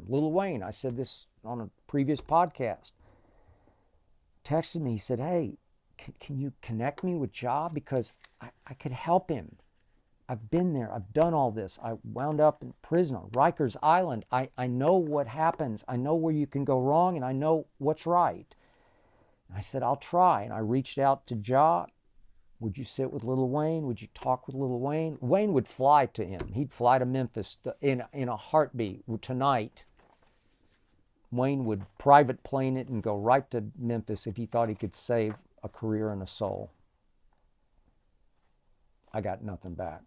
Lil Wayne, I said this on a previous podcast, texted me. He said, hey, can you connect me with Ja? Because I could help him. I've been there. I've done all this. I wound up in prison on Rikers Island. I know what happens. I know where you can go wrong, and I know what's right. I said, I'll try. And I reached out to Ja. Would you sit with Lil Wayne? Would you talk with Lil Wayne? Wayne would fly to him. He'd fly to Memphis in a heartbeat. Tonight, Wayne would private plane it and go right to Memphis if he thought he could save a career and a soul. I got nothing back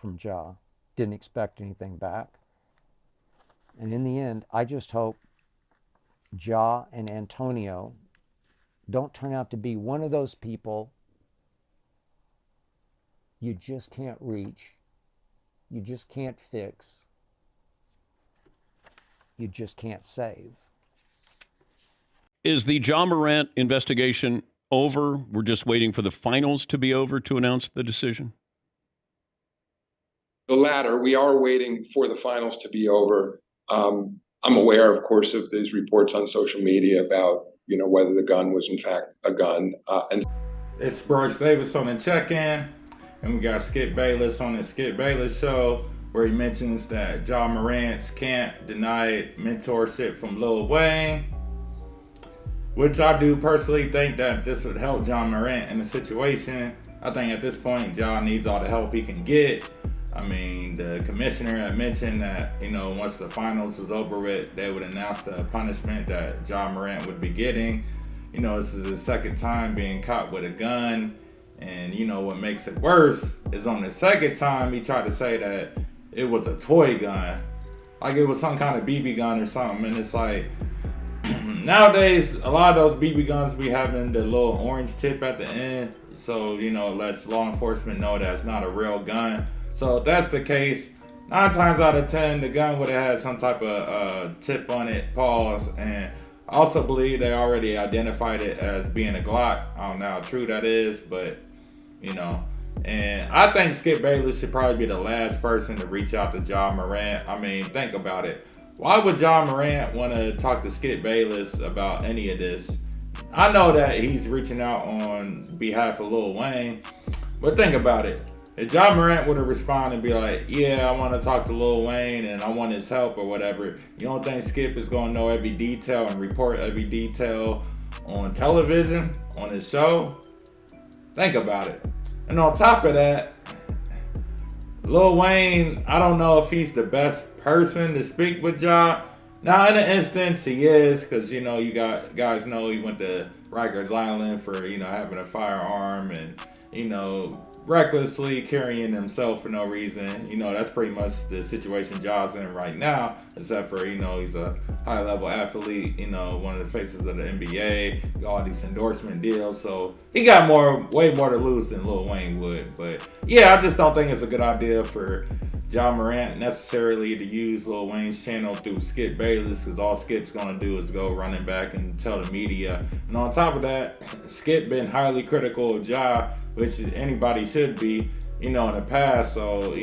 from Ja. Didn't expect anything back. And in the end, I just hope Ja and Antonio don't turn out to be one of those people you just can't reach, you just can't fix, you just can't save. Is the Ja Morant investigation over? We're just waiting for the finals to be over to announce the decision? The latter. We are waiting for the finals to be over. I'm aware, of course, of these reports on social media about, whether the gun was in fact a gun. It's Brice Davis on the check-in, and we got Skip Bayless on the Skip Bayless show, where he mentions that Ja Morant's camp denied mentorship from Lil Wayne, which I do personally think that this would help Ja Morant in the situation. I think at this point, Ja needs all the help he can get. I mean, the commissioner had mentioned that, once the finals was over with, they would announce the punishment that Ja Morant would be getting. This is his second time being caught with a gun. And, what makes it worse is on the second time, he tried to say that it was a toy gun. Like it was some kind of BB gun or something. And it's like, nowadays, a lot of those BB guns be having the little orange tip at the end. So, it lets law enforcement know that it's not a real gun. So if that's the case, 9 times out of 10, the gun would have had some type of tip on it, pause. And I also believe they already identified it as being a Glock. I don't know how true that is, but, And I think Skip Bayless should probably be the last person to reach out to Ja Morant. I mean, think about it. Why would Ja Morant want to talk to Skip Bayless about any of this? I know that he's reaching out on behalf of Lil Wayne, but think about it. If Ja Morant would have responded and be like, yeah, I want to talk to Lil Wayne and I want his help or whatever, you don't think Skip is going to know every detail and report every detail on television, on his show? Think about it. And on top of that, Lil Wayne, I don't know if he's the best person to speak with Ja. Now, in an instance, he is, because, guys know he went to Rikers Island for, having a firearm and, recklessly carrying himself for no reason. That's pretty much the situation Ja's in right now, except for, he's a high-level athlete, one of the faces of the NBA, got all these endorsement deals, so he got way more to lose than Lil Wayne would. But, yeah, I just don't think it's a good idea for Ja Morant necessarily to use Lil Wayne's channel through Skip Bayless, because all Skip's going to do is go running back and tell the media. And on top of that, Skip been highly critical of Ja, which anybody should be, in the past. So,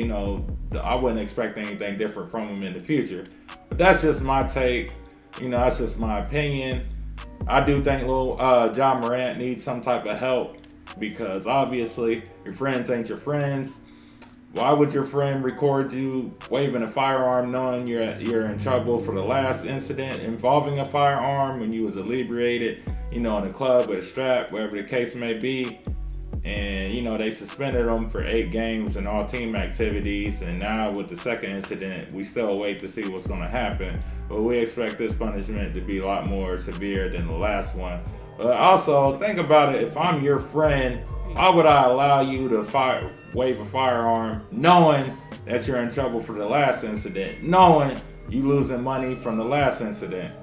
I wouldn't expect anything different from him in the future. But that's just my take. That's just my opinion. I do think Ja Morant needs some type of help, because obviously your friends ain't your friends. Why would your friend record you waving a firearm knowing you're in trouble for the last incident involving a firearm when you was inebriated, in a club with a strap, wherever the case may be? And, they suspended him for 8 games and all team activities. And now with the second incident, we still wait to see what's going to happen. But we expect this punishment to be a lot more severe than the last one. But also, think about it. If I'm your friend, why would I allow you to wave a firearm knowing that you're in trouble for the last incident, knowing you losing money from the last incident?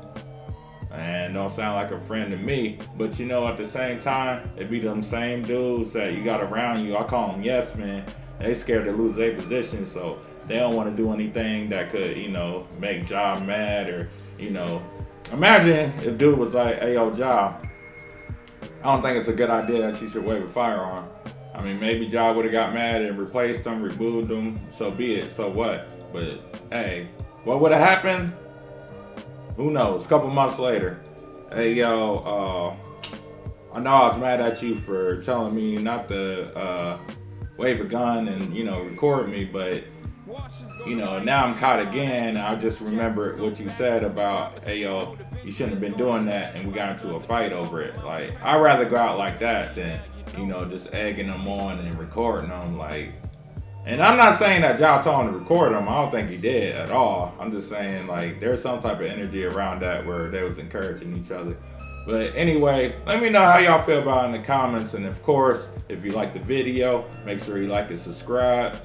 And don't sound like a friend to me. But at the same time, it be them same dudes that you got around you. I call them yes men. They scared to lose their position, so they don't want to do anything that could, make Ja mad or, Imagine if dude was like, hey, yo, Ja, I don't think it's a good idea that you should wave a firearm. I mean, maybe Ja would have got mad and replaced him, removed him, so be it, so what? But, hey, what would have happened? who knows, a couple months later, hey, yo, I know I was mad at you for telling me not to wave a gun and, you know, record me, but, you know, now I'm caught again. I just remember what you said about, hey, yo, you shouldn't have been doing that, and we got into a fight over it. Like, I'd rather go out like that than, you know, just egging them on and recording them. Like, and I'm not saying that Ja told him to record them. I don't think he did at all. I'm just saying, like, there's some type of energy around that where they was encouraging each other. But anyway, let me know how y'all feel about it in the comments. And of course, if you like the video, make sure you like and subscribe.